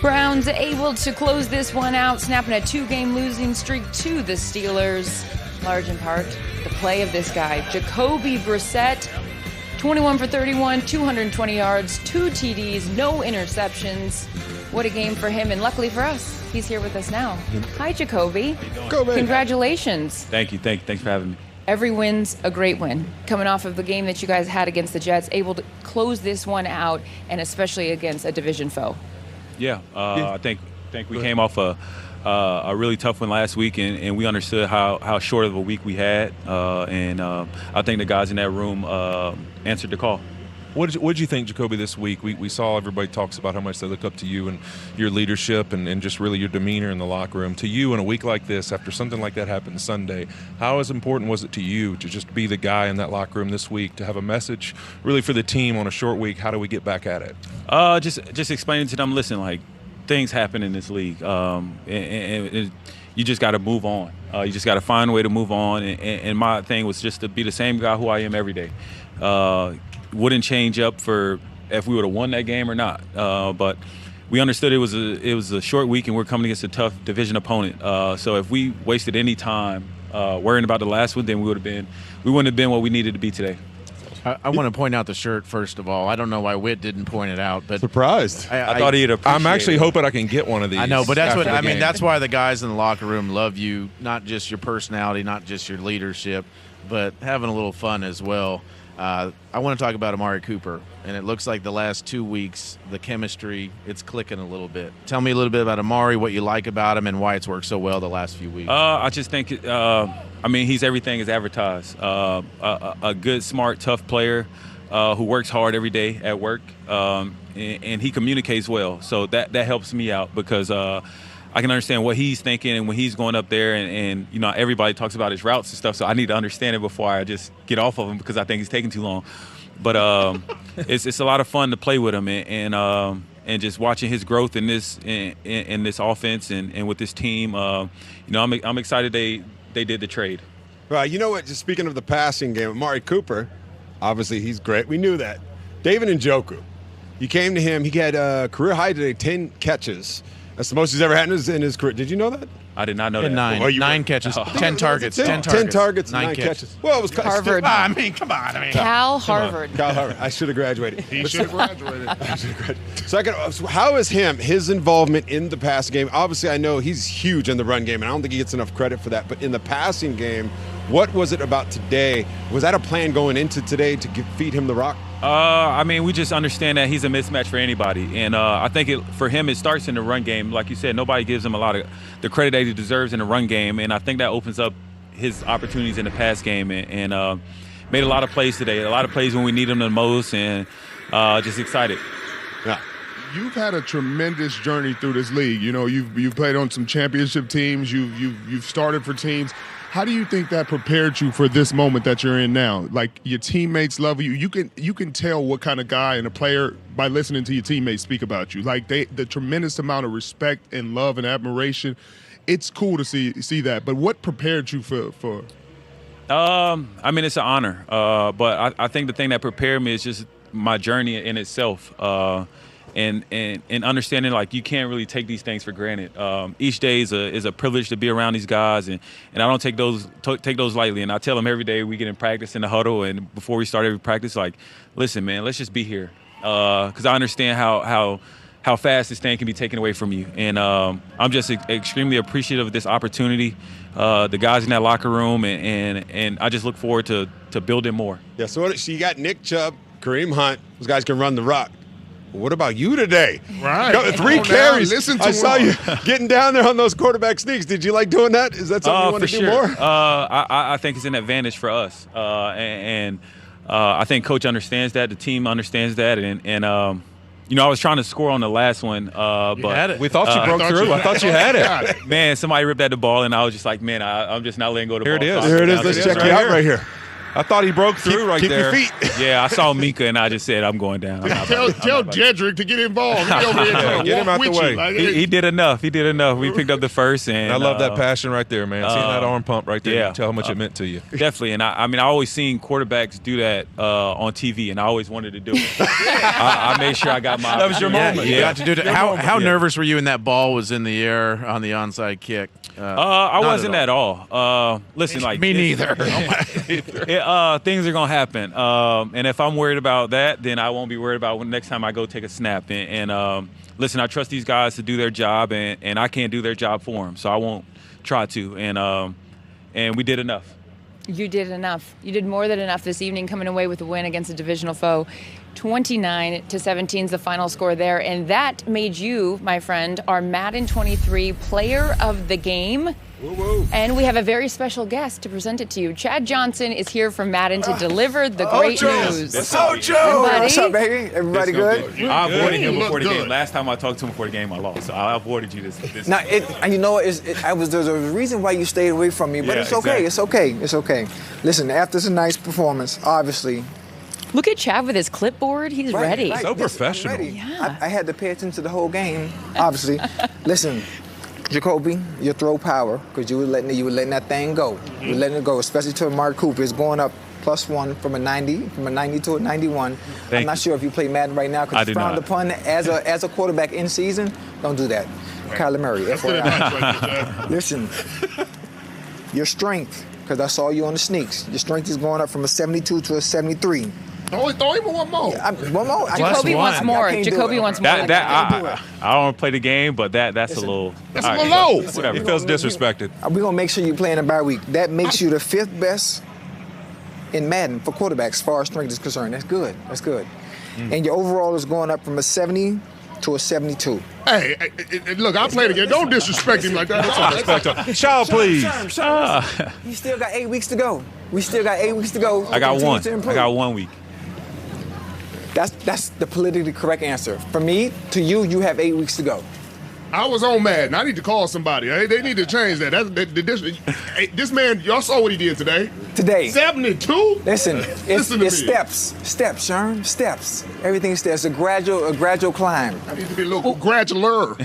Browns able to close this one out, snapping a 2-game losing streak to the Steelers. Large in part, the play of this guy, Jacoby Brissett, 21 for 31, 220 yards, 2 TDs, no interceptions. What a game for him, and luckily for us, he's here with us now. Hi, Jacoby. Congratulations. Thank you. Thanks for having me. Every win's a great win. Coming off of the game that you guys had against the Jets, able to close this one out, and especially against a division foe. Yeah, I think we came off a really tough one last week, and we understood how short of a week we had, and I think the guys in that room answered the call. What did you think, Jacoby, this week? We saw everybody talks about how much they look up to you and your leadership and just really your demeanor in the locker room. To you, in a week like this, after something like that happened Sunday, how as important was it to you to just be the guy in that locker room this week, to have a message really for the team on a short week? How do we get back at it? Just explaining to them, listen, like, things happen in this league, and you just got to move on. You just got to find a way to move on, and my thing was just to be the same guy who I am every day. Wouldn't change up for if we would have won that game or not. But we understood it was a short week and we're coming against a tough division opponent. So if we wasted any time worrying about the last one, then we wouldn't have been what we needed to be today. I want to point out the shirt first of all. I don't know why Whit didn't point it out, but surprised. I thought he'd appreciate it. I'm actually hoping I can get one of these. I know, but that's what I game. mean. That's why the guys in the locker room love you, not just your personality, not just your leadership, but having a little fun as well. I want to talk about Amari Cooper, and it looks like the last 2 weeks, the chemistry, it's clicking a little bit. Tell me a little bit about Amari, what you like about him, and why it's worked so well the last few weeks. I just think, he's everything is advertised. A good, smart, tough player who works hard every day at work, and he communicates well. So that helps me out because I can understand what he's thinking and when he's going up there, and everybody talks about his routes and stuff, so I need to understand it before I just get off of him because I think he's taking too long. But it's a lot of fun to play with him, and just watching his growth in this offense and with this team. I'm excited they did the trade. Right. You know what? Just speaking of the passing game, Amari Cooper, obviously he's great. We knew that. David Njoku, you came to him. He had a career high today, 10 catches. That's the most he's ever had in his career. Did you know that? I did not know that. 9. Well, 9 catches, 10 targets. 10 targets, 9 catches. Well, it was Harvard. Come on. Cal Harvard. Cal Harvard. I should have graduated. He should have graduated. So how is his involvement in the passing game? Obviously, I know he's huge in the run game, and I don't think he gets enough credit for that. But in the passing game, what was it about today? Was that a plan going into today to feed him the rock? We just understand that he's a mismatch for anybody. And I think for him, it starts in the run game. Like you said, nobody gives him a lot of the credit that he deserves in the run game. And I think that opens up his opportunities in the pass game and made a lot of plays today, a lot of plays when we need him the most, and just excited. Yeah. You've had a tremendous journey through this league. You've played on some championship teams. You've started for teams. How do you think that prepared you for this moment that you're in now? Like, your teammates love you. You can tell what kind of guy and a player by listening to your teammates speak about you. Like, the tremendous amount of respect and love and admiration. It's cool to see that. But what prepared you for? It's an honor. But I think the thing that prepared me is just my journey in itself. And understanding, like, you can't really take these things for granted. Each day is a privilege to be around these guys, and I don't take those lightly. And I tell them every day we get in practice in the huddle, and before we start every practice, like, listen, man, let's just be here, because I understand how fast this thing can be taken away from you. And I'm just extremely appreciative of this opportunity, the guys in that locker room, and I just look forward to building more. Yeah. So you got Nick Chubb, Kareem Hunt. Those guys can run the rock. What about you today? Right. 3 carries. Listen to I saw him. you getting down there on those quarterback sneaks. Did you like doing that? Is that something you want to do more? I think it's an advantage for us. And I think Coach understands that. The team understands that. And I was trying to score on the last one. But had it. We thought you broke through. I thought you had it. Man, somebody ripped at the ball, and I was just like, man, I'm just not letting go of the Here ball. it is. Here it is. Let's check you out right here. I thought he broke through right keep there. your feet. Yeah, I saw Mika and I just said, I'm going down. Tell Jedrick to get involved. He over here trying to Get him walk out the with way. you. Like, He did enough. He did enough. We picked up the first. And I love that passion right there, man. Seeing that arm pump right there, you yeah. can tell how much it meant to you. Definitely. And I mean, I always seen quarterbacks do that on TV, and I always wanted to do it. I made sure I got my. That was your moment. You got to do it. How Yeah. nervous were you when that ball was in the air on the onside kick? I wasn't at all. Listen, like Me neither. things are gonna happen, and if I'm worried about that, then I won't be worried about when next time I go take a snap. And listen, I trust these guys to do their job, and I can't do their job for them, so I won't try to. And we did enough. You did enough. You did more than enough this evening, coming away with a win against a divisional foe. 29-17 is the final score there, and that made you, my friend, our Madden 23 Player of the Game. Woo-woo. And we have a very special guest to present it to you. Chad Johnson is here from Madden to deliver the great news. What's up, Joe? Buddy. What's up, baby? Everybody good? I avoided him before the Look game. good. Last time I talked to him before the game, I lost. So I avoided you this. Now, and you know what? There's a reason why you stayed away from me, but Yeah, it's okay. exactly. It's okay. It's okay. Listen, after it's a nice performance, obviously. Look at Chad with his clipboard. He's ready. So professional. I'm ready. Yeah. I had to pay attention to the whole game, obviously. Listen, Jacoby, your throw power, because you were letting that thing go. You were letting it go, especially to Mark Cooper. It's going up +1 from a 90 to a 91. I'm not sure if you play Madden right now I because do it's frowned not. upon as a quarterback in season. Don't do that. Kyler Murray, FYI. Listen, your strength, because I saw you on the sneaks. Your strength is going up from a 72 to a 73. Throw him one more. One more. Jacoby wants more. I can't do Jacoby it. wants more. I don't want to play the game, but that's a little. That's all a little low. Whatever. He feels disrespected. We're going to make sure you play in a bye week. That makes you the 5th best in Madden for quarterbacks as far as strength is concerned. That's good. That's good. And your overall is going up from a 70 to a 72. Hey, look, I played again. Don't disrespect him like that. Child, please. You still got 8 weeks to go. We still got 8 weeks to go. I got Continue one. to I improve. got 1 week. That's the politically correct answer. From me to you, you have 8 weeks to go. I was on Madden. I need to call somebody. They need to change that. This man, y'all saw what he did today. Today. 72? Listen, it's to me. steps, Sherm, steps. Everything is steps. A gradual climb. I need to be a little gradular.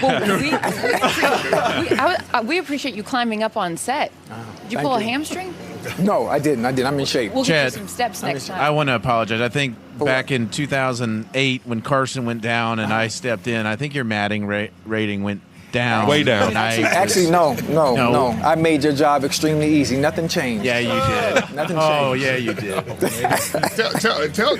We appreciate you climbing up on set. Did you pull a hamstring? No, I didn't. I'm in shape. We'll get Chad, you some steps next time. I want to apologize. I think back in 2008 when Carson went down and I stepped in, I think your Madden rating went down. Way down. Actually, no. I made your job extremely easy. Nothing changed. Yeah, you did. Nothing Oh, changed. yeah, you did.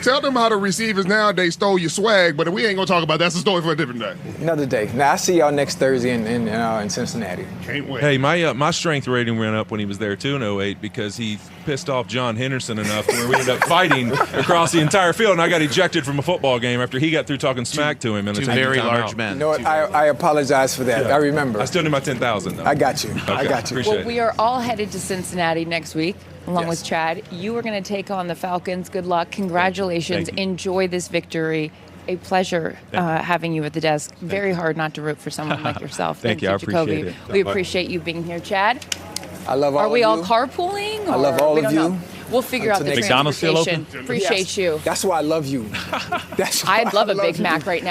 Tell them how the receivers nowadays stole your swag, but we ain't gonna talk about that. That's a story for a different day. Another day. Now I see y'all next Thursday in Cincinnati. Can't wait. Hey, my strength rating went up when he was there too in 08 because he pissed off John Henderson enough where we ended up fighting across the entire field, and I got ejected from a football game after he got through talking smack to him. Two very large men. You know what? I apologize for that. I remember. I still need my 10,000 though. I got you. I got you. Appreciate Well, we are all headed to Cincinnati next week, along with Chad. You are going to take on the Falcons. Good luck. Congratulations. Thank you. Enjoy this victory. A pleasure having you at the desk. Very hard not to root for someone like yourself. Thank you. I Jacoby. appreciate it. We appreciate you being here, Chad. I love all Are we of all you. carpooling? I love or all we of don't you. know? We'll figure out the Until next- McDonald's still transportation. open? Appreciate you. That's why I love you. That's why I'd love I a Big you. Mac right now.